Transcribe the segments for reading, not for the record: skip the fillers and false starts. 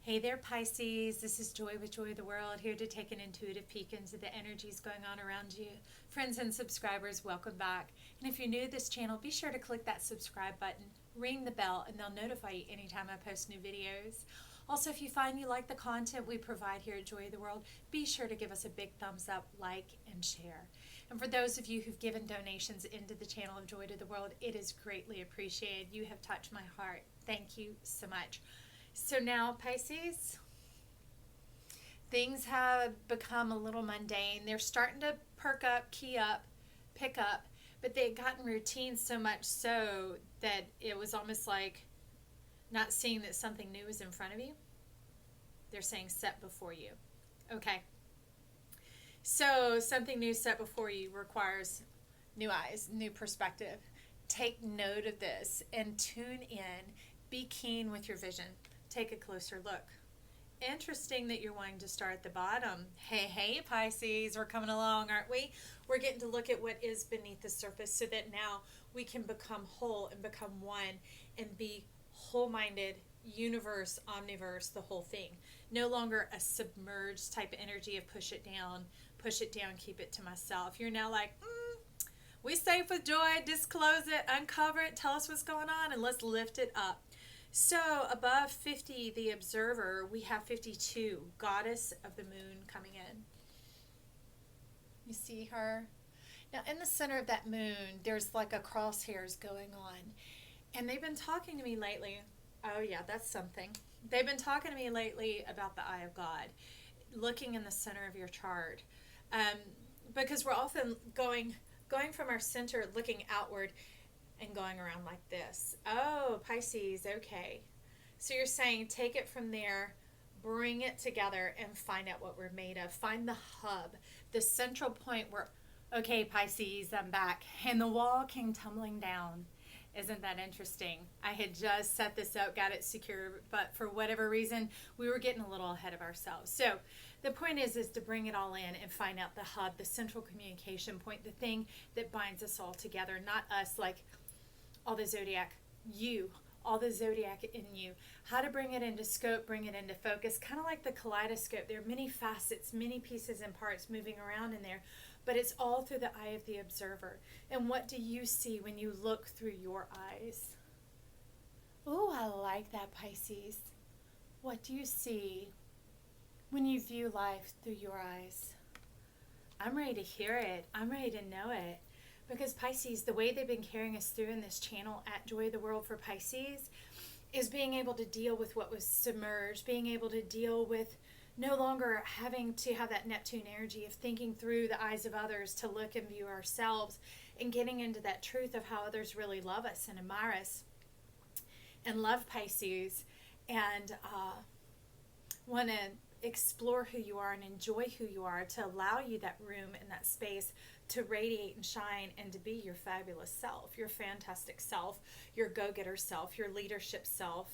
Hey there, Pisces. This is Joy with Joy of the World, here to take an intuitive peek into the energies going on around you. Friends and subscribers, welcome back. And if you're new to this channel, be sure to click that subscribe button, ring the bell, and they'll notify you anytime I post new videos. Also, if you find you like the content we provide here at Joy of the World, be sure to give us a big thumbs up, like, and share. And for those of you who've given donations into the channel of Joy to the World, it is greatly appreciated. You have touched my heart. Thank you so much. So now, Pisces, things have become a little mundane. They're starting to perk up, key up, pick up, but they've gotten routine so much so that it was almost like not seeing that something new is in front of you. They're saying set before you. Okay. So something new set before you requires new eyes, new perspective. Take note of this and tune in. Be keen with your vision. Take a closer look. Interesting that you're wanting to start at the bottom. Hey, Pisces, we're coming along, aren't we? We're getting to look at what is beneath the surface so that now we can become whole and become one and be whole-minded, universe, omniverse, the whole thing. No longer a submerged type of energy of push it down, keep it to myself. You're now like, we safe with joy, disclose it, uncover it, tell us what's going on, and let's lift it up. So above 50, the observer, we have 52, goddess of the moon coming in. You see her? Now in the center of that moon, there's like a crosshairs going on. And they've been talking to me lately. Oh yeah, that's something. They've been talking to me lately about the eye of God, looking in the center of your chart. Because we're often going from our center, looking outward, and going around like this. Oh, Pisces, okay. So you're saying take it from there, bring it together, and find out what we're made of. Find the hub, the central point where, okay, Pisces, I'm back. And the wall came tumbling down. Isn't that interesting? I had just set this up, got it secure, but for whatever reason, we were getting a little ahead of ourselves. So the point is to bring it all in and find out the hub, the central communication point, the thing that binds us all together, not us like all the zodiac, you, all the zodiac in you. How to bring it into scope, bring it into focus, kind of like the kaleidoscope. There are many facets, many pieces and parts moving around in there, but it's all through the eye of the observer. And what do you see when you look through your eyes? Oh, I like that, Pisces. What do you see when you view life through your eyes? I'm ready to hear it. I'm ready to know it. Because Pisces, the way they've been carrying us through in this channel at Joy of the World for Pisces is being able to deal with what was submerged, being able to deal with no longer having to have that Neptune energy of thinking through the eyes of others to look and view ourselves and getting into that truth of how others really love us and admire us and love Pisces and want to explore who you are and enjoy who you are, to allow you that room and that space to radiate and shine and to be your fabulous self, your fantastic self, your go-getter self, your leadership self,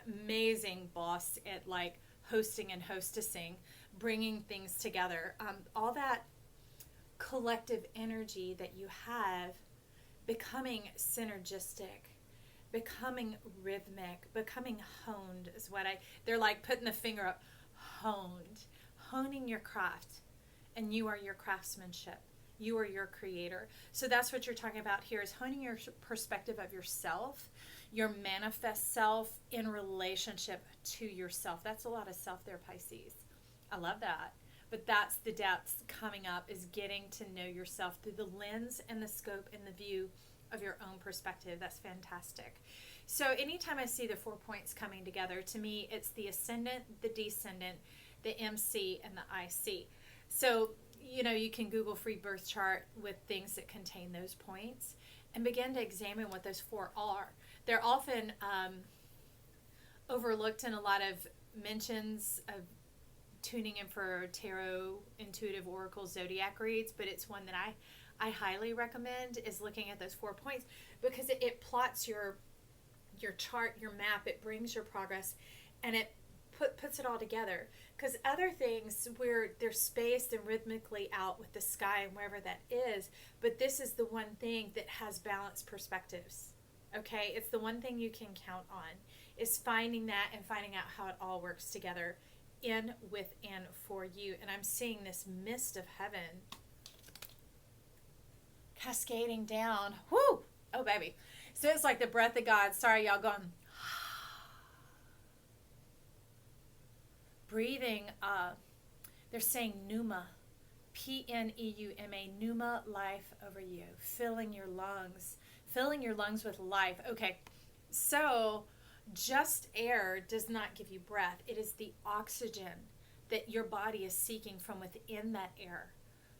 amazing boss at like hosting and hostessing, bringing things together, all that collective energy that you have, becoming synergistic, becoming rhythmic, becoming honed is what they're like putting the finger up, honing your craft, and you are your craftsmanship. You are your creator. So that's what you're talking about here, is honing your perspective of yourself, your manifest self in relationship to yourself. That's a lot of self there, Pisces. I love that. But that's the depths coming up, is getting to know yourself through the lens and the scope and the view of your own perspective. That's fantastic. So anytime I see the 4 points coming together, to me it's the ascendant, the descendant, the MC, and the IC. So you can Google free birth chart with things that contain those points and begin to examine what those four are. They're often overlooked in a lot of mentions of tuning in for tarot, intuitive oracle, zodiac reads, but it's one that I highly recommend, is looking at those 4 points, because it plots your chart, your map, it brings your progress, and it puts it all together. Because other things where they're spaced and rhythmically out with the sky and wherever that is, but this is the one thing that has balanced perspectives. Okay, it's the one thing you can count on. is finding that and finding out how it all works together in, with, and for you. And I'm seeing this mist of heaven cascading down. Whoo! Oh, baby. So it's like the breath of God. Sorry, y'all, going. Breathing. They're saying pneuma. P-N-E-U-M-A. Pneuma, life over you. Filling your lungs. Filling your lungs with life. Okay. So just air does not give you breath. It is the oxygen that your body is seeking from within that air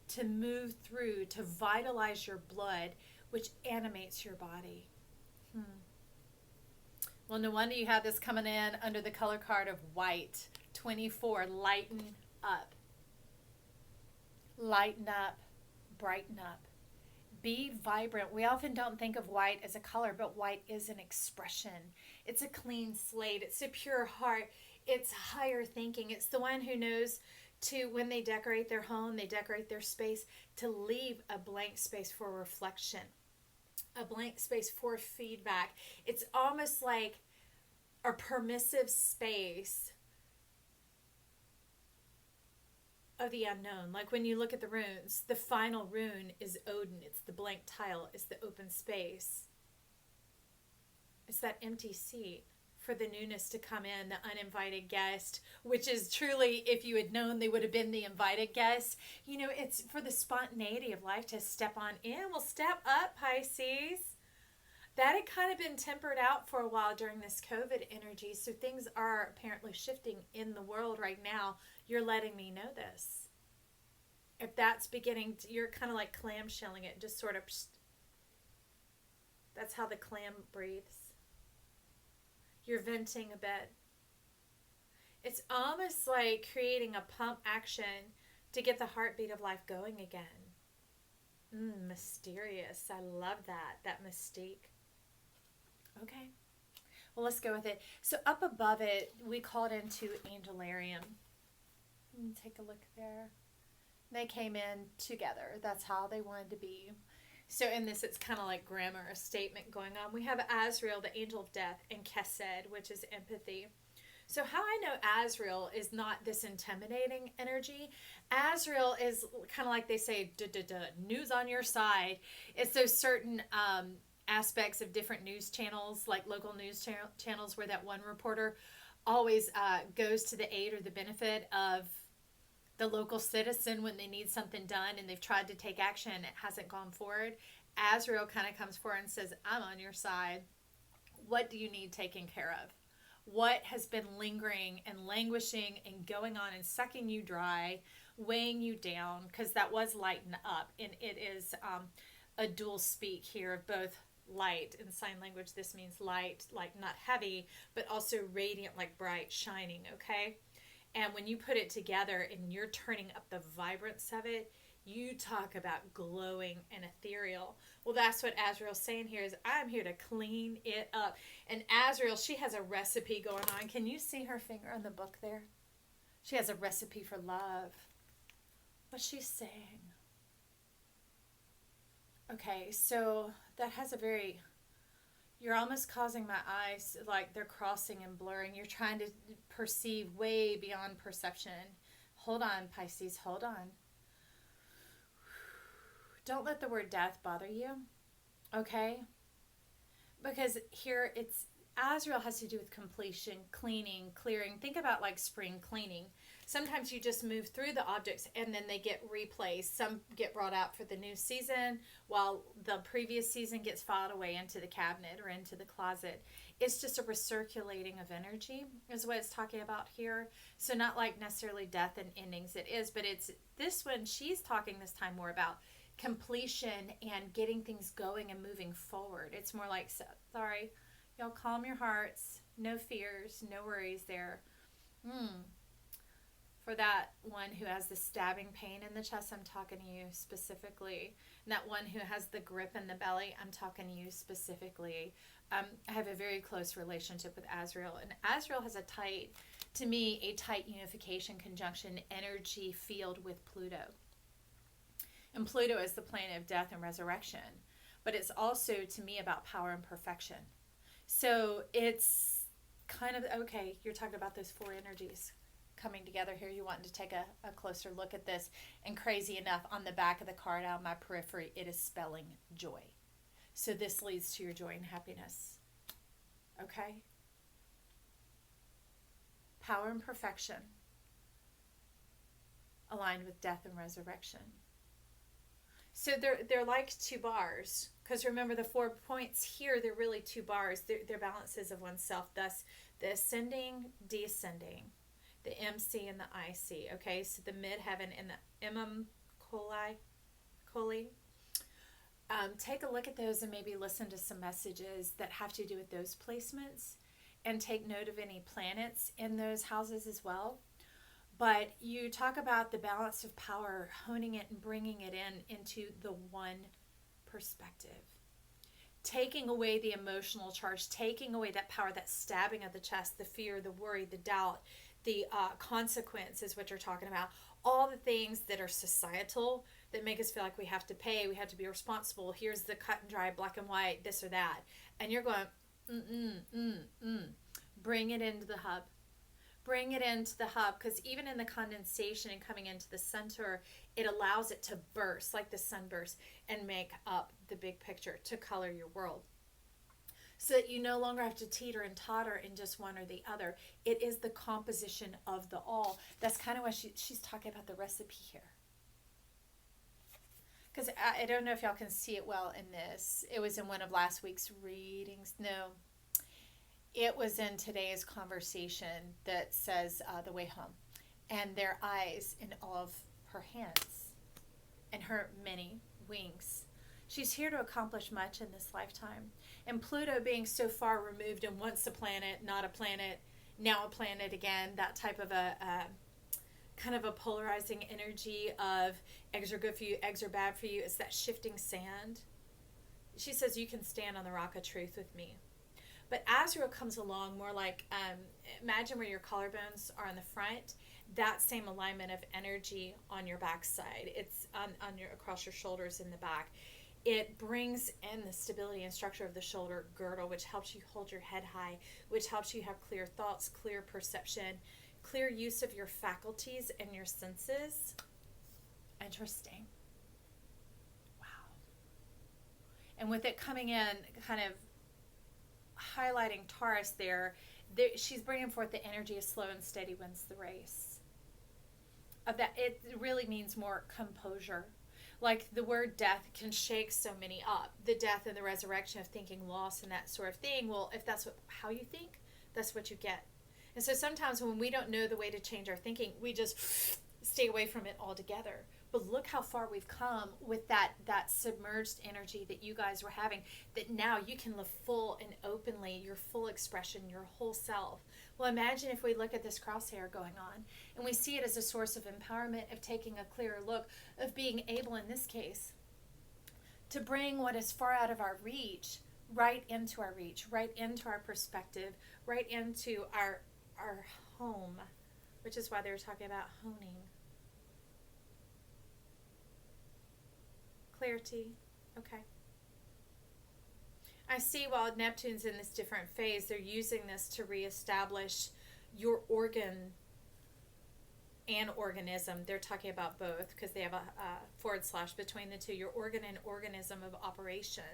to move through, to vitalize your blood, which animates your body. Well, no wonder you have this coming in under the color card of white. 24, lighten up. Lighten up, brighten up. Be vibrant. We often don't think of white as a color, but white is an expression. It's a clean slate. It's a pure heart. It's higher thinking. It's the one who knows to, when they decorate their home, they decorate their space, to leave a blank space for reflection, a blank space for feedback. It's almost like a permissive space of the unknown. Like when you look at the runes, the final rune is Odin. It's the blank tile. It's the open space. It's that empty seat for the newness to come in, the uninvited guest, which is truly, if you had known, they would have been the invited guest. You know, it's for the spontaneity of life to step on in. Well, step up, Pisces. That had kind of been tempered out for a while during this COVID energy. So things are apparently shifting in the world right now. You're letting me know this. If that's beginning to, you're kind of like clamshelling it, just sort of, that's how the clam breathes. You're venting a bit. It's almost like creating a pump action to get the heartbeat of life going again. Mysterious. I love that mystique. Okay. Well, let's go with it. So up above it, we called into Angelarium. Take a look there. They came in together. That's how they wanted to be. So in this, it's kind of like grammar, a statement going on. We have Azrael, the angel of death, and Kesed, which is empathy. So how I know Azrael is not this intimidating energy. Azrael is kind of like they say, news on your side. It's those certain aspects of different news channels, like local news channels, where that one reporter always goes to the aid or the benefit of the local citizen when they need something done and they've tried to take action and it hasn't gone forward. Azrael kind of comes forward and says, I'm on your side. What do you need taken care of? What has been lingering and languishing and going on and sucking you dry, weighing you down? Because that was lighten up, and it is a dual speak here of both light. In sign language, this means light, like not heavy, but also radiant, like bright, shining, okay? And when you put it together and you're turning up the vibrance of it, you talk about glowing and ethereal. Well, that's what Azrael's saying here is, I'm here to clean it up. And Azrael, she has a recipe going on. Can you see her finger on the book there? She has a recipe for love. What's she saying? Okay, so that has a very... You're almost causing my eyes, like they're crossing and blurring. You're trying to perceive way beyond perception. Hold on, Pisces, hold on. Don't let the word death bother you, okay? Because here it's, Azrael has to do with completion, cleaning, clearing. Think about like spring cleaning. Sometimes you just move through the objects and then they get replaced. Some get brought out for the new season while the previous season gets filed away into the cabinet or into the closet. It's just a recirculating of energy is what it's talking about here. So not like necessarily death and endings it is, but it's this one she's talking this time more about completion and getting things going and moving forward. It's more like, sorry, y'all calm your hearts. No fears, no worries there. For that one who has the stabbing pain in the chest, I'm talking to you specifically. And that one who has the grip in the belly, I'm talking to you specifically. I have a very close relationship with Azrael. And Azrael has a tight unification conjunction energy field with Pluto. And Pluto is the planet of death and resurrection. But it's also, to me, about power and perfection. So it's kind of, okay, you're talking about those four energies coming together here. You want to take a closer look at this. And crazy enough, on the back of the card out of my periphery, it is spelling joy. So this leads to your joy and happiness. Okay? Power and perfection aligned with death and resurrection. So they're like two bars, because remember the 4 points here, they're really two bars. They're balances of oneself. Thus, the ascending, descending, the MC and the IC. Okay, so the midheaven and the coli. Take a look at those and maybe listen to some messages that have to do with those placements, and take note of any planets in those houses as well. But you talk about the balance of power, honing it and bringing it into the one perspective. Taking away the emotional charge, taking away that power, that stabbing of the chest, the fear, the worry, the doubt, the consequences, what you're talking about. All the things that are societal that make us feel like we have to pay, we have to be responsible. Here's the cut and dry, black and white, this or that. And you're going, Bring it into the hub. Bring it into the hub, because even in the condensation and coming into the center, it allows it to burst like the sunburst and make up the big picture, to color your world. So that you no longer have to teeter and totter in just one or the other. It is the composition of the all. That's kind of what she's talking about, the recipe here. Because I don't know if y'all can see it well in this. It was in one of last week's readings. No. It was in today's conversation that says the way home. And their eyes in all of her hands and her many wings. She's here to accomplish much in this lifetime. And Pluto being so far removed and once a planet, not a planet, now a planet again, that type of a kind of a polarizing energy of eggs are good for you, eggs are bad for you. It's that shifting sand. She says, you can stand on the rock of truth with me. But Azrael comes along more like, imagine where your collarbones are on the front, that same alignment of energy on your backside. It's on your across your shoulders in the back. It brings in the stability and structure of the shoulder girdle, which helps you hold your head high, which helps you have clear thoughts, clear perception, clear use of your faculties and your senses. Interesting. Wow. And with it coming in kind of highlighting Taurus there, she's bringing forth the energy of slow and steady wins the race. Of that, it really means more composure. Like the word death can shake so many up. The death and the resurrection of thinking loss and that sort of thing. Well, if that's how you think, that's what you get. And so sometimes when we don't know the way to change our thinking, we just stay away from it altogether. But look how far we've come with that submerged energy that you guys were having, that now you can live full and openly, your full expression, your whole self. Well, imagine if we look at this crosshair going on and we see it as a source of empowerment, of taking a clearer look, of being able, in this case, to bring what is far out of our reach right into our reach, right into our perspective, right into our home, which is why they were talking about honing. Clarity. Okay. I see while Neptune's in this different phase, they're using this to reestablish your organ and organism. They're talking about both because they have a / between the two. Your organ and organism of operation.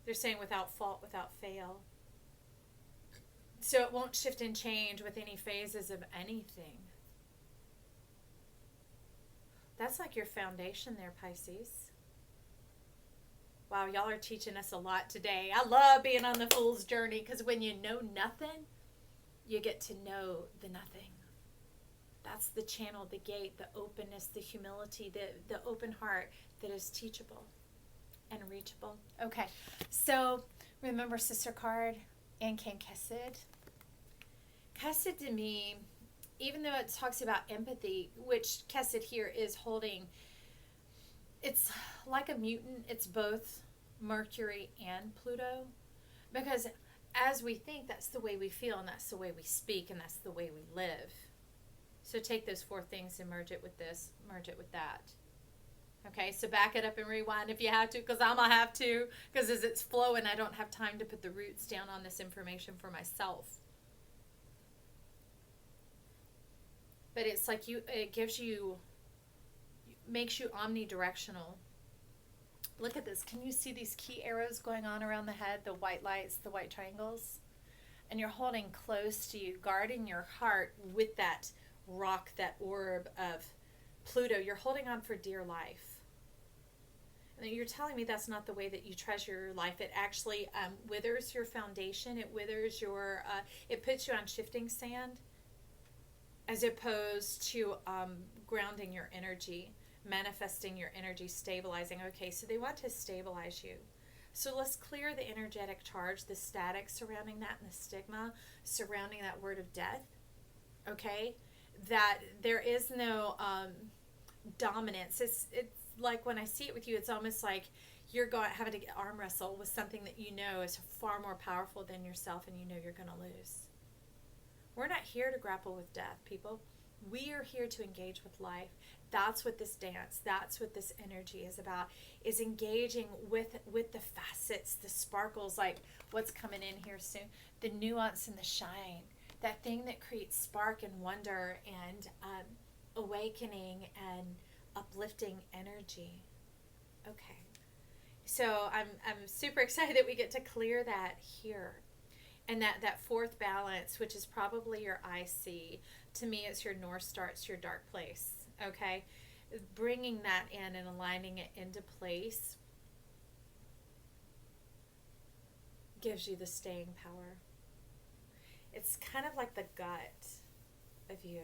They're saying without fault, without fail. So it won't shift and change with any phases of anything. That's like your foundation there, Pisces. Wow, y'all are teaching us a lot today. I love being on the Fool's Journey because when you know nothing, you get to know the nothing. That's the channel, the gate, the openness, the humility, the open heart that is teachable and reachable. Okay, so remember sister card and King Kesed. Kesed to me, even though it talks about empathy, which Kesed here is holding, it's like a mutant. It's both Mercury and Pluto. Because as we think, that's the way we feel, and that's the way we speak, and that's the way we live. So take those 4 things and merge it with this, merge it with that. Okay, so back it up and rewind if you have to, because I'm going to have to, because as it's flowing, I don't have time to put the roots down on this information for myself. But it's like it gives you, makes you omnidirectional. Look at this. Can you see these key arrows going on around the head, the white lights, the white triangles? And you're holding close to you, guarding your heart with that rock, that orb of Pluto. You're holding on for dear life. And you're telling me that's not the way that you treasure your life. It actually withers your foundation. It withers your, it puts you on shifting sand as opposed to grounding your energy, manifesting your energy, stabilizing. Okay, so they want to stabilize you. So let's clear the energetic charge, the static surrounding that, and the stigma surrounding that word of death. Okay, that there is no dominance. It's like when I see it with you, it's almost like you're having to arm wrestle with something that you know is far more powerful than yourself, and you know you're going to lose. We're not here to grapple with death, people. We are here to engage with life. That's what this dance, that's what this energy is about, is engaging with the facets, the sparkles, like what's coming in here soon, the nuance and the shine, that thing that creates spark and wonder and awakening and uplifting energy. Okay. So I'm super excited that we get to clear that here. And that fourth balance, which is probably your IC, to me it's your North Star, it's your dark place, okay? Bringing that in and aligning it into place gives you the staying power. It's kind of like the gut of you.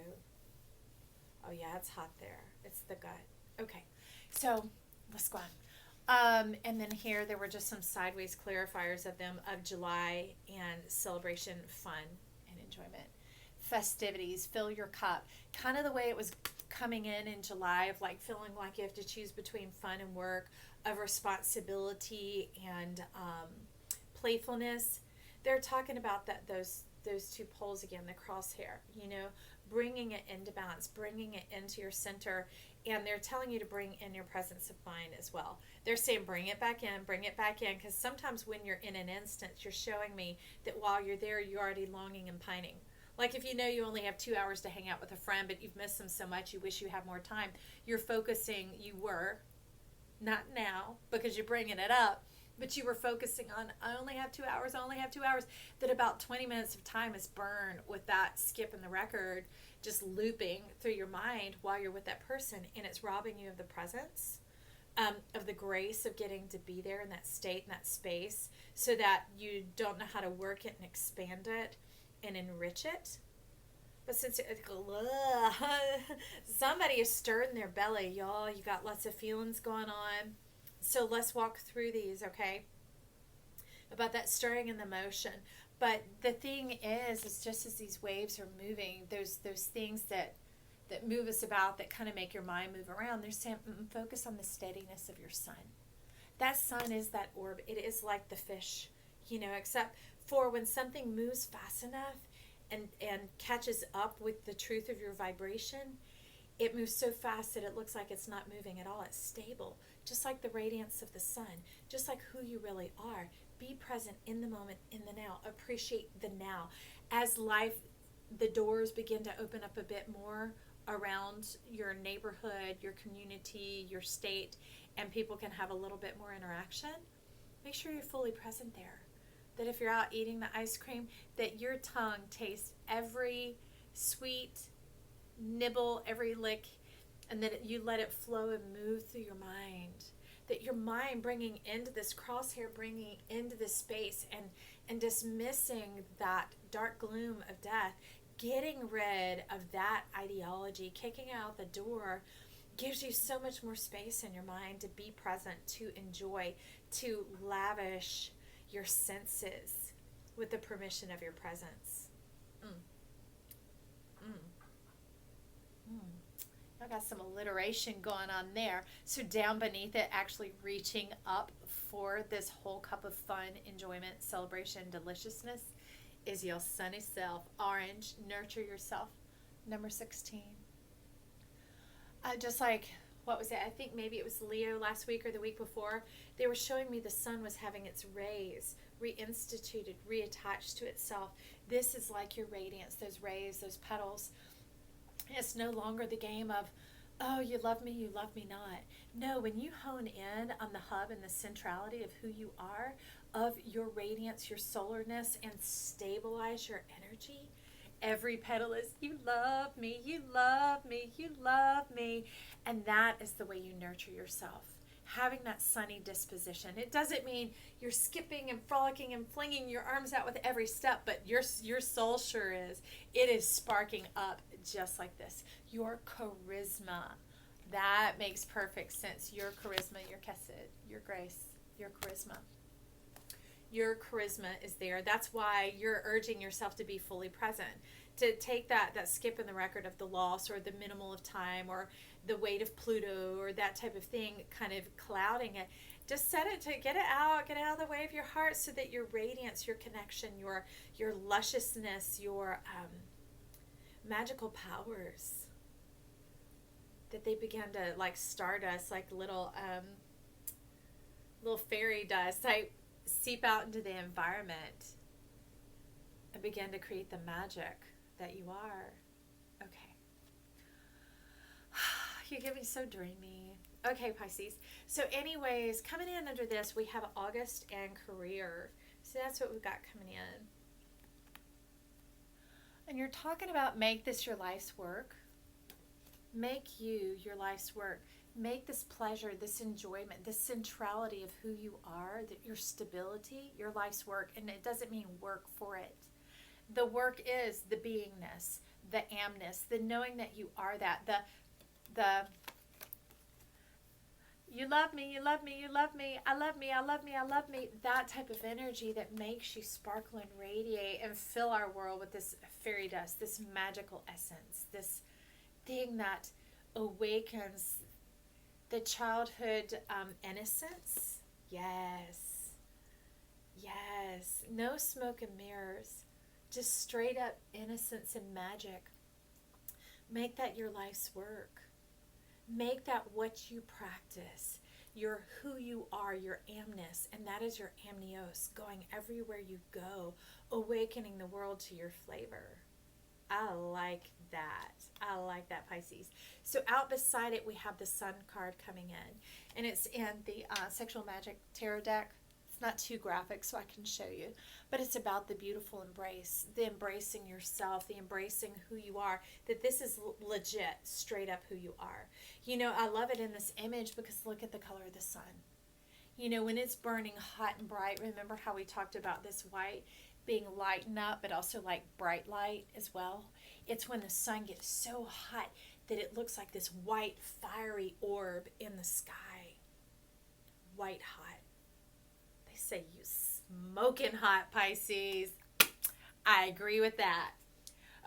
Oh yeah, it's hot there. It's the gut. Okay, so let's go on. And then here there were just some sideways clarifiers of them, of July and celebration, fun and enjoyment, festivities, fill your cup, kind of the way it was coming in July, of like feeling like you have to choose between fun and work, of responsibility and playfulness. They're talking about that those two poles again, the crosshair, you know, bringing it into balance, bringing it into your center. And they're telling you to bring in your presence of mind as well. They're saying bring it back in, because sometimes when you're in an instance, you're showing me that while you're there, you're already longing and pining. Like if you know you only have 2 hours to hang out with a friend, but you've missed them so much, you wish you had more time. You're focusing, not now, because you're bringing it up, but you were focusing on, I only have 2 hours, that about 20 minutes of time is burned with that skip in the record, just looping through your mind while you're with that person, and it's robbing you of the presence, of the grace of getting to be there in that state, in that space, so that you don't know how to work it and expand it and enrich it. But since somebody is stirring their belly, y'all, you got lots of feelings going on. So let's walk through these, okay? About that stirring and the motion. But the thing is just as these waves are moving, those things that move us about, that kind of make your mind move around, they're saying, focus on the steadiness of your sun. That sun is that orb. It is like the fish, you know, except for when something moves fast enough and catches up with the truth of your vibration, it moves so fast that it looks like it's not moving at all. It's stable, just like the radiance of the sun, just like who you really are. Be present in the moment, in the now. Appreciate the now. As life, the doors begin to open up a bit more around your neighborhood, your community, your state, and people can have a little bit more interaction, make sure you're fully present there. That if you're out eating the ice cream, that your tongue tastes every sweet nibble, every lick, and that you let it flow and move through your mind. That your mind bringing into this crosshair, bringing into this space, and dismissing that dark gloom of death, getting rid of that ideology, kicking out the door, gives you so much more space in your mind to be present, to enjoy, to lavish your senses with the permission of your presence. I got some alliteration going on there. So down beneath it, actually reaching up for this whole cup of fun, enjoyment, celebration, deliciousness, is your sunny self. Orange, nurture yourself. Number 16. Just like what was it? I think maybe it was Leo last week or the week before. They were showing me the sun was having its rays reinstituted, reattached to itself. This is like your radiance, those rays, those petals. It's no longer the game of, oh, you love me not. No, when you hone in on the hub and the centrality of who you are, of your radiance, your solarness, and stabilize your energy, every petal is, you love me, you love me, you love me. And that is the way you nurture yourself. Having that sunny disposition. It doesn't mean you're skipping and frolicking and flinging your arms out with every step, but your soul sure is. It is sparking up just like this. Your charisma. That makes perfect sense. Your charisma, your chesed, your grace, your charisma. Your charisma is there. That's why you're urging yourself to be fully present. To take that skip in the record of the loss or the minimal of time or the weight of Pluto or that type of thing kind of clouding it. Just set it to get it out of the way of your heart so that your radiance, your connection, your lusciousness, your magical powers, that they begin to like stardust, like little fairy dust, like seep out into the environment and begin to create the magic that you are. Okay. You get me so dreamy. Okay, Pisces. So anyways, coming in under this, we have August and career. So that's what we've got coming in. And you're talking about make this your life's work. Make you your life's work. Make this pleasure, this enjoyment, this centrality of who you are, that your stability, your life's work. And it doesn't mean work for it. The work is the beingness, the amness, the knowing that you are that, the you love me, you love me, you love me, I love me, I love me, I love me. That type of energy that makes you sparkle and radiate and fill our world with this fairy dust, this magical essence, this thing that awakens the childhood innocence. Yes. Yes. No smoke and mirrors. Just straight up innocence and magic. Make that your life's work. Make that what you practice. Your who you are, your amness, and that is your amnios, going everywhere you go, awakening the world to your flavor. I like that. I like that, Pisces. So out beside it, we have the Sun card coming in. And it's in the Sexual Magic Tarot deck. It's not too graphic, so I can show you. But it's about the beautiful embrace, the embracing yourself, the embracing who you are, that this is legit, straight up who you are. You know, I love it in this image because look at the color of the sun. You know, when it's burning hot and bright, remember how we talked about this white being lightened up, but also like bright light as well. It's when the sun gets so hot that it looks like this white fiery orb in the sky. White hot. They say you smoking hot, Pisces. I agree with that.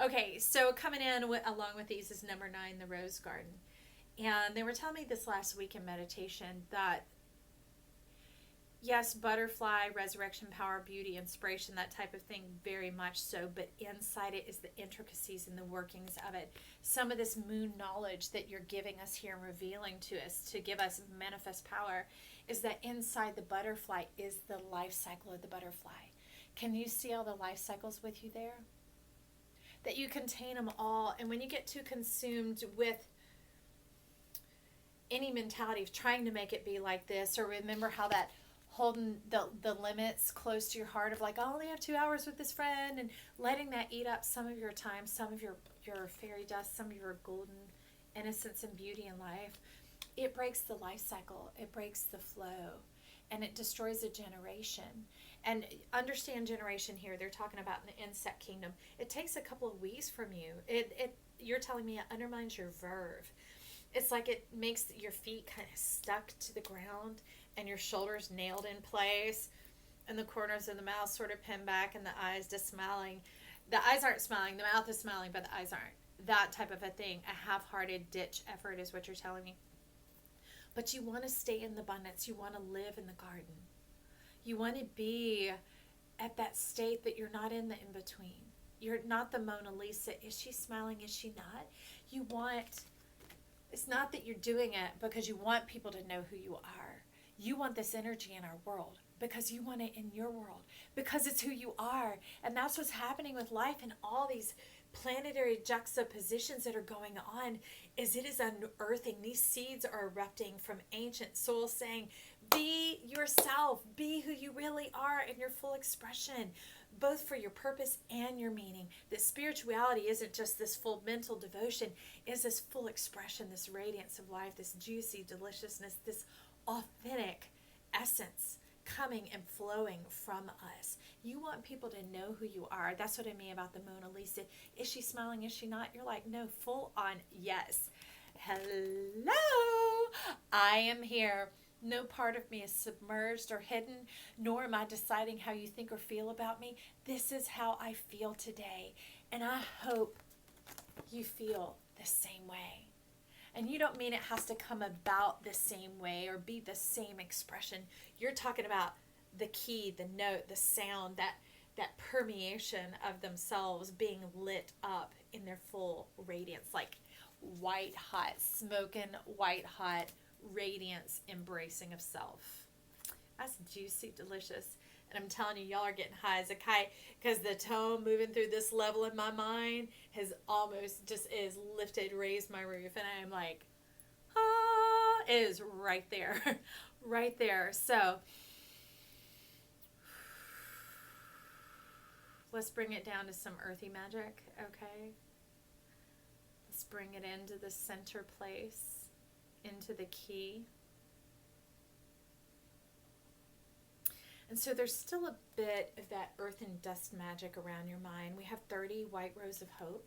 Okay, so coming in along with these is number 9, the Rose Garden. And they were telling me this last week in meditation that yes, butterfly, resurrection, power, beauty, inspiration, that type of thing, very much so. But inside it is the intricacies and the workings of it. Some of this moon knowledge that you're giving us here and revealing to us to give us manifest power is that inside the butterfly is the life cycle of the butterfly. Can you see all the life cycles with you there? That you contain them all. And when you get too consumed with any mentality of trying to make it be like this, or remember how that holding the limits close to your heart of like, I only have 2 hours with this friend, and letting that eat up some of your time, some of your fairy dust, some of your golden innocence and beauty in life, it breaks the life cycle, it breaks the flow, and it destroys a generation. And understand generation here, they're talking about in the insect kingdom. It takes a couple of weeks from you. You're telling me it undermines your verve. It's like it makes your feet kind of stuck to the ground and your shoulders nailed in place and the corners of the mouth sort of pinned back and the eyes just smiling. The eyes aren't smiling, the mouth is smiling, but the eyes aren't. That type of a thing. A half-hearted ditch effort is what you're telling me. But you want to stay in the abundance. You want to live in the garden. You want to be at that state that you're not in the in-between. You're not the Mona Lisa. Is she smiling? Is she not? You want It's not that you're doing it because you want people to know who you are. You want this energy in our world because you want it in your world, because it's who you are. And that's what's happening with life and all these planetary juxtapositions that are going on. Is it is unearthing. These seeds are erupting from ancient soul saying, be yourself, be who you really are in your full expression, both for your purpose and your meaning. That spirituality isn't just this full mental devotion, is this full expression, this radiance of life, this juicy deliciousness, this authentic essence coming and flowing from us. You want people to know who you are. That's what I mean about the Mona Lisa. Is she smiling? Is she not? You're like, no, full on yes. Hello, I am here. No part of me is submerged or hidden, nor am I deciding how you think or feel about me. This is how I feel today. And I hope you feel the same way. And you don't mean it has to come about the same way or be the same expression. You're talking about the key, the note, the sound, that permeation of themselves being lit up in their full radiance, like white hot, smoking white hot radiance, embracing of self. That's juicy, delicious. And I'm telling you, y'all are getting high as a kite because the tone moving through this level in my mind has almost just is lifted, raised my roof. And I am like, ah, it is right there, right there. So let's bring it down to some earthy magic, okay? Let's bring it into the center place, into the key. And so there's still a bit of that earth and dust magic around your mind. We have 30 white rows of hope.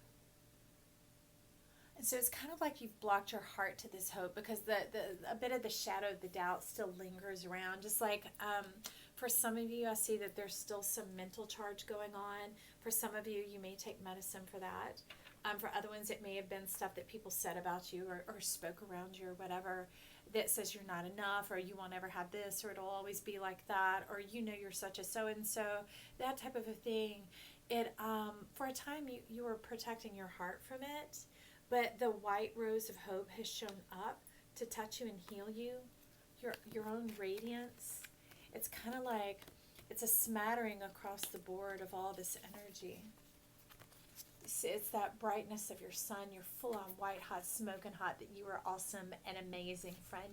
And so it's kind of like you've blocked your heart to this hope because a bit of the shadow of the doubt still lingers around. Just like for some of you, I see that there's still some mental charge going on. For some of you, you may take medicine for that. For other ones, it may have been stuff that people said about you or spoke around you or whatever that says you're not enough or you won't ever have this or it'll always be like that or you know you're such a so-and-so, that type of a thing. It for a time you were protecting your heart from it, but the white rose of hope has shown up to touch you and heal you, your own radiance. It's kind of like it's a smattering across the board of all this energy. It's that brightness of your sun, your full-on white hot, smoking hot, that you are awesome and amazing, friend.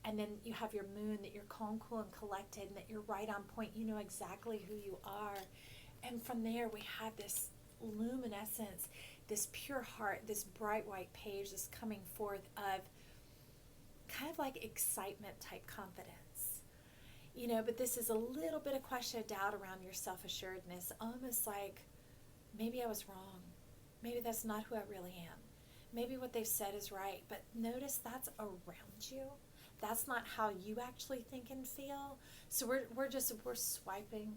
And then you have your moon, that you're calm, cool, and collected, and that you're right on point. You know exactly who you are. And from there, we have this luminescence, this pure heart, this bright white page that's coming forth of kind of like excitement type confidence. You know, but this is a little bit of question of doubt around your self-assuredness, almost like maybe I was wrong. Maybe that's not who I really am. Maybe what they've said is right, but notice that's around you. That's not how you actually think and feel. So we're swiping.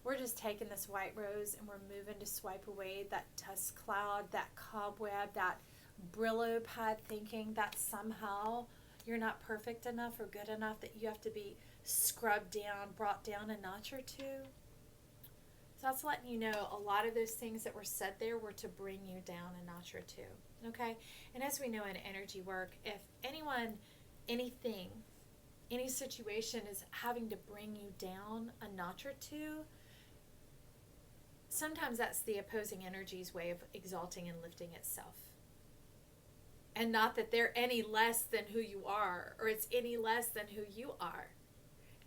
We're just taking this white rose and we're moving to swipe away that dust cloud, that cobweb, that Brillo pad thinking that somehow you're not perfect enough or good enough, that you have to be scrubbed down, brought down a notch or two. So that's letting you know a lot of those things that were said there were to bring you down a notch or two, okay? And as we know in energy work, if anyone, anything, any situation is having to bring you down a notch or two, sometimes that's the opposing energy's way of exalting and lifting itself. And not that they're any less than who you are, or it's any less than who you are.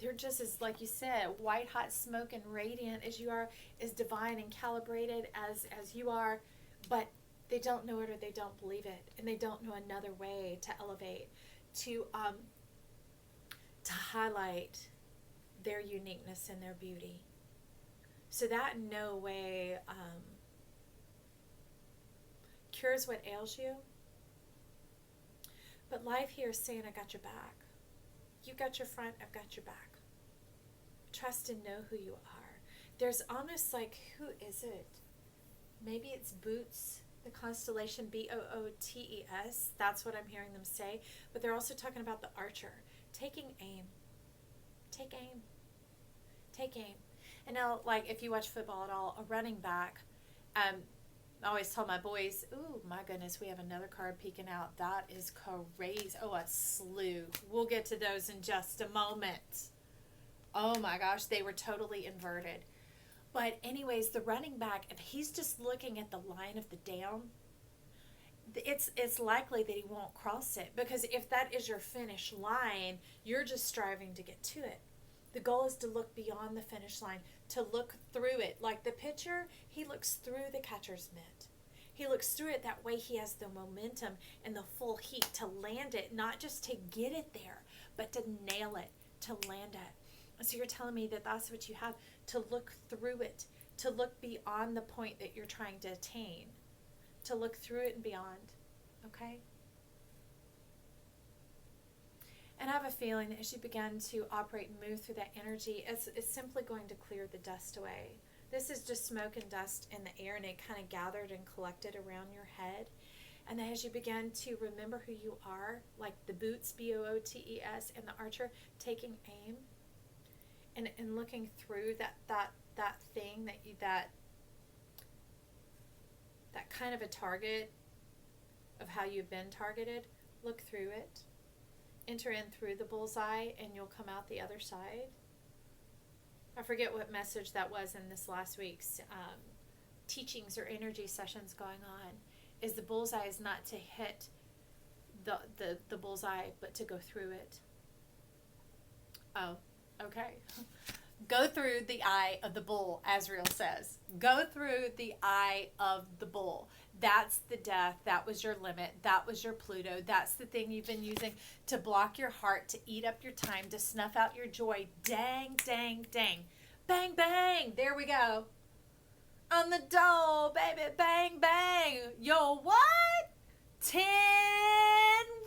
They're just as, like you said, white hot, smoking, radiant as you are, as divine and calibrated as you are, but they don't know it or they don't believe it, and they don't know another way to elevate, to highlight their uniqueness and their beauty. So that in no way cures what ails you, but life here is saying, I got your back. You got your front, I've got your back. Trust and know who you are. There's almost like, who is it? Maybe it's Boots, the constellation Bootes. That's what I'm hearing them say. But they're also talking about the archer. Taking aim. Take aim. Take aim. And now, like, if you watch football at all, a running back, I always tell my boys, ooh, my goodness, we have another card peeking out. That is crazy. Oh, a slew. We'll get to those in just a moment. Oh my gosh, they were totally inverted. But anyways, the running back, if he's just looking at the line of the down, it's likely that he won't cross it, because if that is your finish line, you're just striving to get to it. The goal is to look beyond the finish line, to look through it. Like the pitcher, he looks through the catcher's mitt. He looks through it. That way he has the momentum and the full heat to land it, not just to get it there, but to nail it, to land it. And so you're telling me that that's what you have, to look through it, to look beyond the point that you're trying to attain, to look through it and beyond. Okay? And I have a feeling that as you begin to operate and move through that energy, it's simply going to clear the dust away. This is just smoke and dust in the air, and it kind of gathered and collected around your head. And then as you begin to remember who you are, like the boots, B-O-O-T-E-S, and the archer, taking aim and looking through that thing, that kind of a target of how you've been targeted, look through it. Enter in through the bullseye, and you'll come out the other side. I forget what message that was in this last week's teachings or energy sessions going on. Is the bullseye is not to hit the bullseye, but to go through it. Oh, okay. Go through the eye of the bull, Azrael says. Go through the eye of the bull. That's the death. That was your limit. That was your Pluto. That's the thing you've been using to block your heart, to eat up your time, to snuff out your joy. Dang, dang, dang. Bang, bang. There we go. On the door, baby. Bang, bang. Yo, what? Tin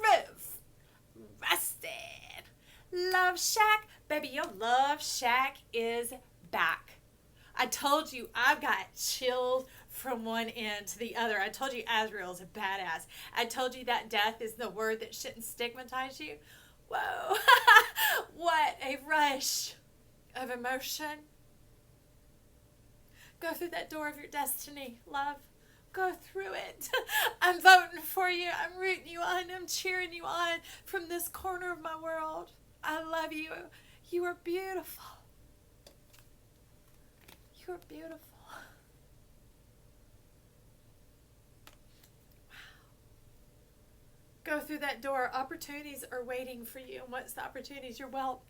roof. Rusted. Love Shack. Baby, your Love Shack is back. I told you I've got chills from one end to the other. I told you Azrael's a badass. I told you that death is the word that shouldn't stigmatize you. Whoa. What a rush of emotion. Go through that door of your destiny, love. Go through it. I'm voting for you. I'm rooting you on. I'm cheering you on from this corner of my world. I love you. You are beautiful. You are beautiful. Go through that door. Opportunities are waiting for you. And what's the opportunities? Your wealth.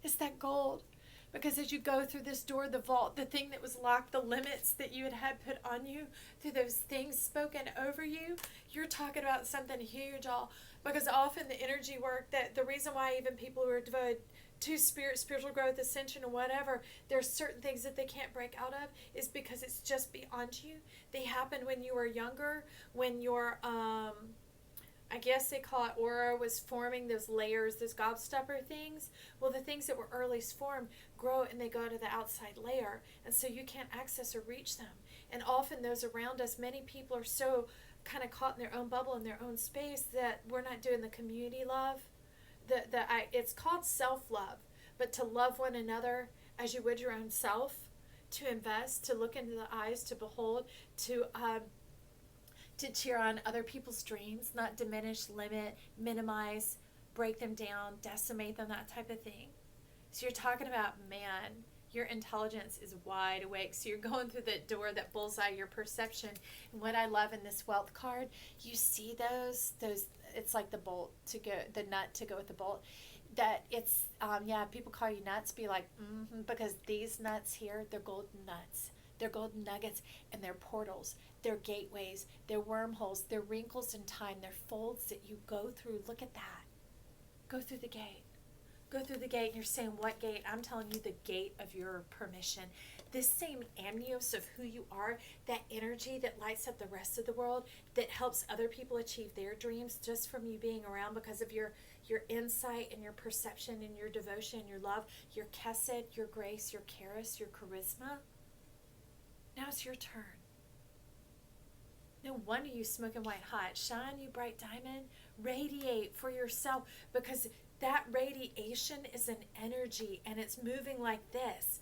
It's that gold. Because as you go through this door, the vault, the thing that was locked, the limits that you had put on you, through those things spoken over you, you're talking about something huge, all. Because often the energy work, that the reason why even people who are devoted to spiritual growth, ascension, and whatever, there's certain things that they can't break out of, is because it's just beyond you. They happened when you were younger, when your I guess they call it aura was forming, those layers, those gobstopper things. Well, the things that were earliest formed grow and they go to the outside layer, and so you can't access or reach them. And often those around us, many people are so kind of caught in their own bubble, in their own space, that we're not doing the community love. It's called self-love, but to love one another as you would your own self, to invest, to look into the eyes, to behold, to cheer on other people's dreams, not diminish, limit, minimize, break them down, decimate them, that type of thing. So you're talking about, man, your intelligence is wide awake. So you're going through that door, that bullseye, your perception. And what I love in this wealth card, you see those, it's like the bolt to go, the nut to go with the bolt. That it's, people call you nuts, be like, because these nuts here, they're golden nuts. They're golden nuggets, and they're portals. They're gateways. They're wormholes. They're wrinkles in time. They're folds that you go through. Look at that. Go through the gate. Go through the gate. And you're saying, what gate? I'm telling you, the gate of your permission. This same amnios of who you are, that energy that lights up the rest of the world, that helps other people achieve their dreams just from you being around, because of your insight and your perception and your devotion, your love, your chesed, your grace, your charis, your charisma. Now it's your turn. No wonder you smoking white hot. Shine, you bright diamond. Radiate for yourself, because that radiation is an energy, and it's moving like this,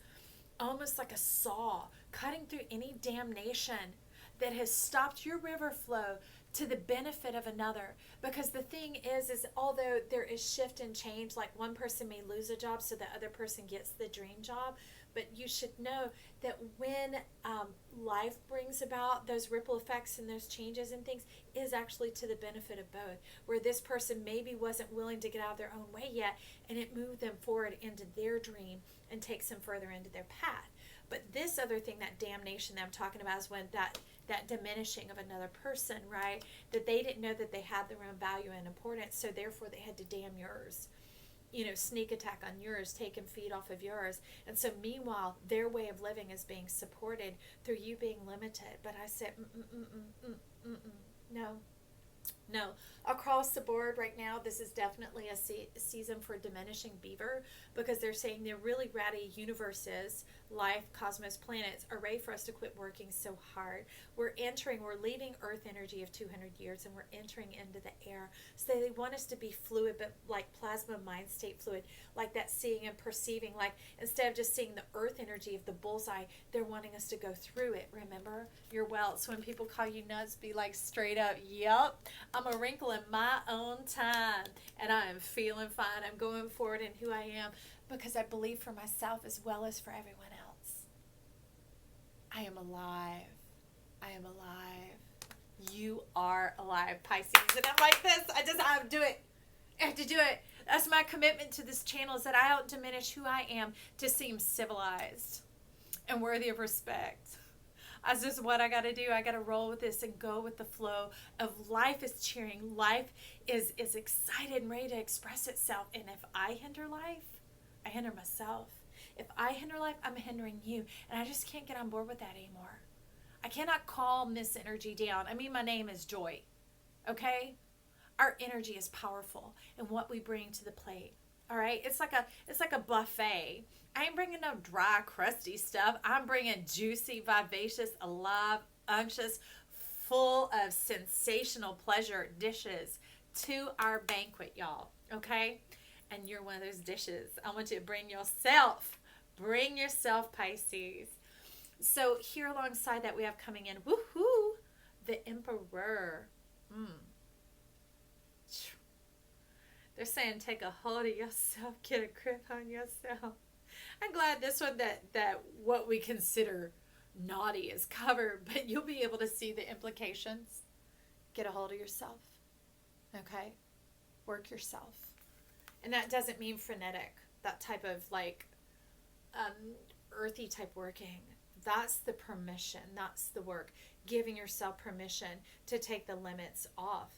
almost like a saw, cutting through any damnation that has stopped your river flow to the benefit of another. Because the thing is although there is shift and change, like one person may lose a job so the other person gets the dream job, but you should know that when life brings about those ripple effects and those changes and things, is actually to the benefit of both. Where this person maybe wasn't willing to get out of their own way yet, and it moved them forward into their dream and takes them further into their path. But this other thing, that damnation that I'm talking about, is when that diminishing of another person, right? That they didn't know that they had their own value and importance, so therefore they had to damn yours. Sneak attack on yours, take and feed off of yours. And so meanwhile, their way of living is being supported through you being limited. But I said, no. No, across the board right now, this is definitely a season for diminishing beaver, because they're saying they're really ratty universes, life, cosmos, planets are ready for us to quit working so hard. We're leaving Earth energy of 200 years, and we're entering into the air. So they want us to be fluid, but like plasma mind state fluid, like that seeing and perceiving, like instead of just seeing the Earth energy of the bullseye, they're wanting us to go through it. Remember your welts. When people call you nuts, be like straight up, yep, I'm a wrinkle in my own time, and I am feeling fine. I'm going forward in who I am, because I believe for myself as well as for everyone else. I am alive. I am alive. You are alive, Pisces. And I'm like this. I have to do it. I have to do it. That's my commitment to this channel, is that I don't diminish who I am to seem civilized and worthy of respect. That's just what I got to do. I got to roll with this and go with the flow of life is cheering. Life is excited and ready to express itself. And if I hinder life, I hinder myself. If I hinder life, I'm hindering you. And I just can't get on board with that anymore. I cannot calm this energy down. I mean, my name is Joy. Okay? Our energy is powerful in what we bring to the plate. All right? It's like a buffet. I ain't bringing no dry, crusty stuff. I'm bringing juicy, vivacious, alive, unctuous, full of sensational pleasure dishes to our banquet, y'all. Okay? And you're one of those dishes. I want you to bring yourself. Bring yourself, Pisces. So here alongside that, we have coming in, woohoo, the Emperor. They're saying take a hold of yourself, get a grip on yourself. I'm glad this one that what we consider naughty is covered, but you'll be able to see the implications. Get a hold of yourself. Okay? Work yourself. And that doesn't mean frenetic, that type of like earthy type working. That's the permission. That's the work. Giving yourself permission to take the limits off,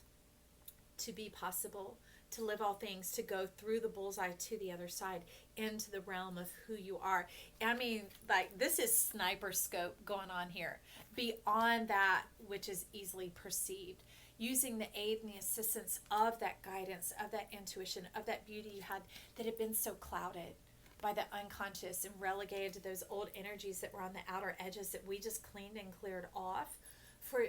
to be possible, to live all things, to go through the bullseye to the other side, into the realm of who you are. I mean, like, this is sniper scope going on here, beyond that which is easily perceived, using the aid and the assistance of that guidance, of that intuition, of that beauty you had that had been so clouded by the unconscious and relegated to those old energies that were on the outer edges that we just cleaned and cleared off, for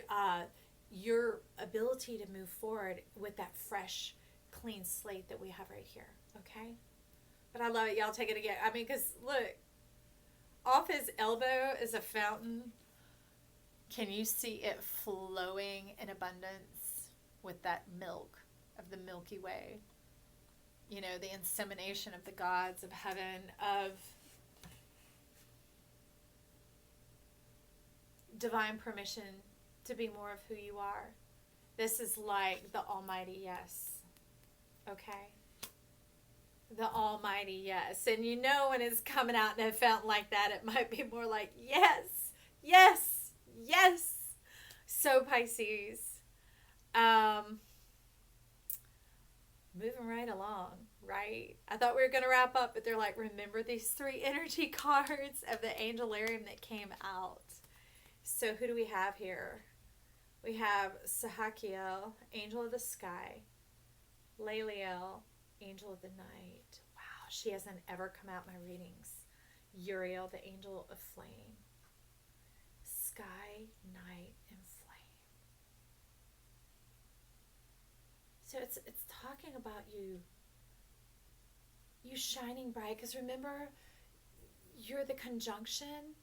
your ability to move forward with that fresh, clean slate that we have right here. Okay? But I love it. Y'all take it again. I mean, because look, off his elbow is a fountain. Can you see it flowing in abundance with that milk of the Milky Way? You know, the insemination of the gods of heaven, of divine permission to be more of who you are. This is like the almighty yes. Okay? The almighty yes. And you know when it's coming out in a fountain like that, it might be more like yes, yes, yes. So Pisces, moving right along, right? I thought we were going to wrap up, but they're like, remember these 3 energy cards of the Angelarium that came out. So who do we have here? We have Sahakiel, Angel of the Sky. Layliel, Angel of the Night. Wow, she hasn't ever come out in my readings. Uriel, the Angel of Flame. Sky, Night, and Flame. So it's talking about you shining bright, because remember, you're the conjunction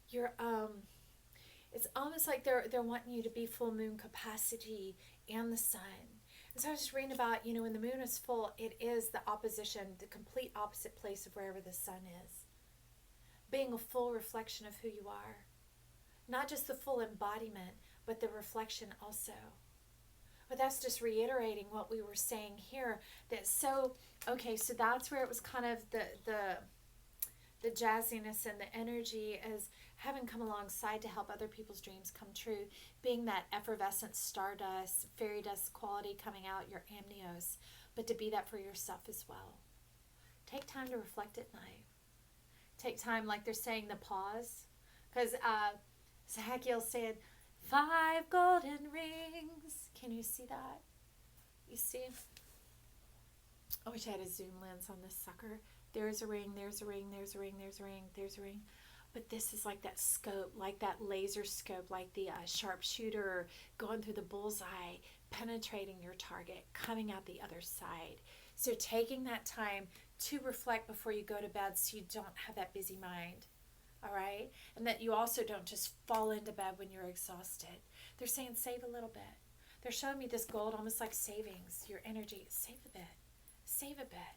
You're it's almost like they're wanting you to be full moon capacity and the sun. And so I was just reading about, when the moon is full, it is the opposition, the complete opposite place of wherever the sun is. Being a full reflection of who you are. Not just the full embodiment, but the reflection also. But that's just reiterating what we were saying here. So that's where it was kind of the jazziness and the energy as having come alongside to help other people's dreams come true, being that effervescent stardust, fairy dust quality coming out, your amnios, but to be that for yourself as well. Take time to reflect at night. Take time, like they're saying, the pause. Because Sahakiel said, 5 golden rings. Can you see that? You see? I wish I had a zoom lens on this sucker. There's a ring, there's a ring, there's a ring, there's a ring, there's a ring. But this is like that scope, like that laser scope, like the sharpshooter going through the bullseye, penetrating your target, coming out the other side. So taking that time to reflect before you go to bed so you don't have that busy mind. All right? And that you also don't just fall into bed when you're exhausted. They're saying save a little bit. They're showing me this gold almost like savings, your energy. Save a bit. Save a bit.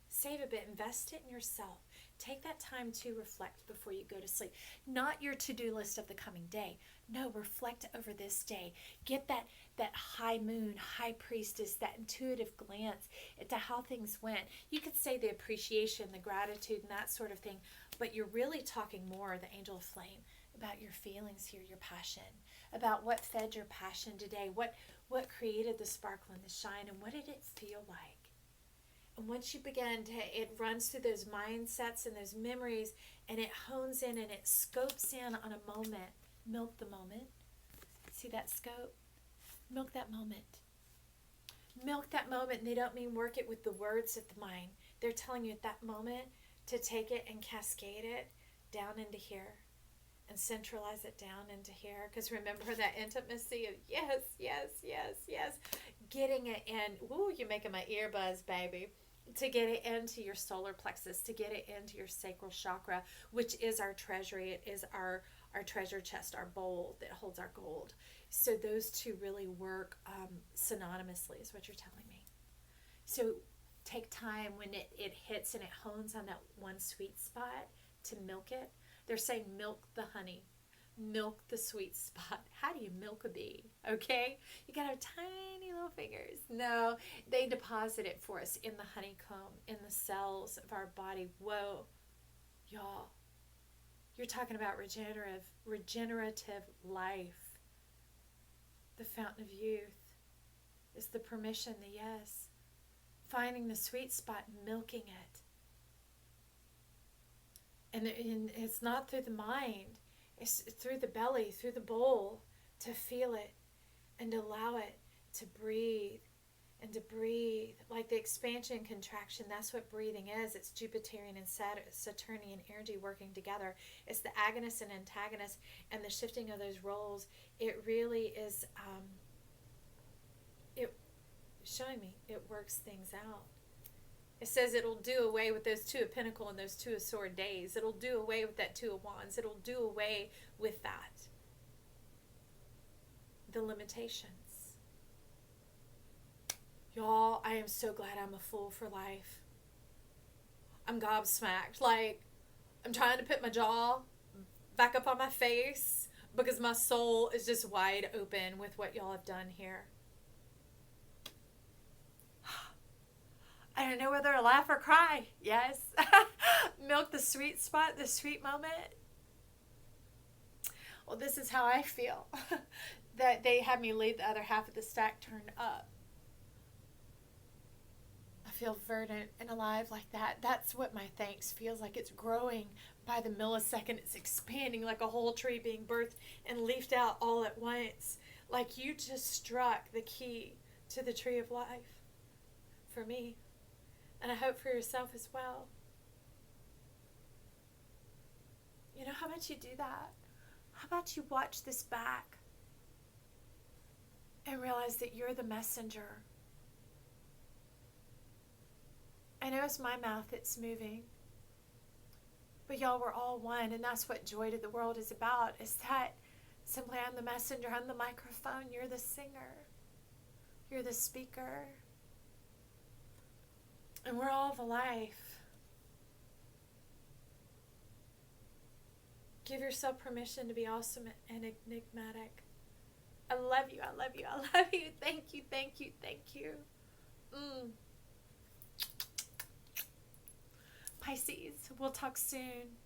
Save a bit. Invest it in yourself. Take that time to reflect before you go to sleep. Not your to-do list of the coming day. No, reflect over this day. Get that high moon, high priestess, that intuitive glance into how things went. You could say the appreciation, the gratitude, and that sort of thing, but you're really talking more, the angel of flame, about your feelings here, your passion, about what fed your passion today, what created the sparkle and the shine, and what did it feel like? And once you begin to, it runs through those mindsets and those memories, and it hones in and it scopes in on a moment. Milk the moment. See that scope? Milk that moment. Milk that moment, and they don't mean work it with the words of the mind. They're telling you at that moment to take it and cascade it down into here and centralize it down into here. Because remember that intimacy of yes, yes, yes, yes. Getting it in. Ooh, you're making my ear buzz, baby. To get it into your solar plexus, to get it into your sacral chakra, which is our treasury. It is our treasure chest, our bowl that holds our gold. So those two really work synonymously is what you're telling me. So take time when it hits and it hones on that one sweet spot to milk it. They're saying milk the honey. Milk the sweet spot. How do you milk a bee? Okay? You gotta have tiny little fingers. No, they deposit it for us in the honeycomb, in the cells of our body. Whoa, y'all. You're talking about regenerative life. The fountain of youth is the permission, the yes. Finding the sweet spot, milking it. And it's not through the mind. It's through the belly, through the bowl, to feel it and allow it to breathe and to breathe. Like the expansion and contraction, that's what breathing is. It's Jupiterian and Saturnian energy working together. It's the agonist and antagonist and the shifting of those roles. It really is, showing me, it works things out. It says it'll do away with those 2 of Pentacles and those 2 of Sword days. It'll do away with that 2 of Wands. It'll do away with that. The limitations. Y'all, I am so glad I'm a fool for life. I'm gobsmacked. Like, I'm trying to put my jaw back up on my face because my soul is just wide open with what y'all have done here. I don't know whether to laugh or cry. Yes. Milk the sweet spot, the sweet moment. Well, this is how I feel. That they had me leave the other half of the stack turned up. I feel verdant and alive like that. That's what my thanks feels like. It's growing by the millisecond. It's expanding like a whole tree being birthed and leafed out all at once. Like you just struck the key to the tree of life for me. And I hope for yourself as well. You know, how about you do that? How about you watch this back and realize that you're the messenger? I know it's my mouth that's moving, But y'all, we're all one, and that's what Joy to the World is about, is that simply I'm the messenger, I'm the microphone, you're the singer, you're the speaker, and we're all the life. Give yourself permission to be awesome and enigmatic. I love you, I love you, I love you. Thank you, thank you, thank you. Pisces, we'll talk soon.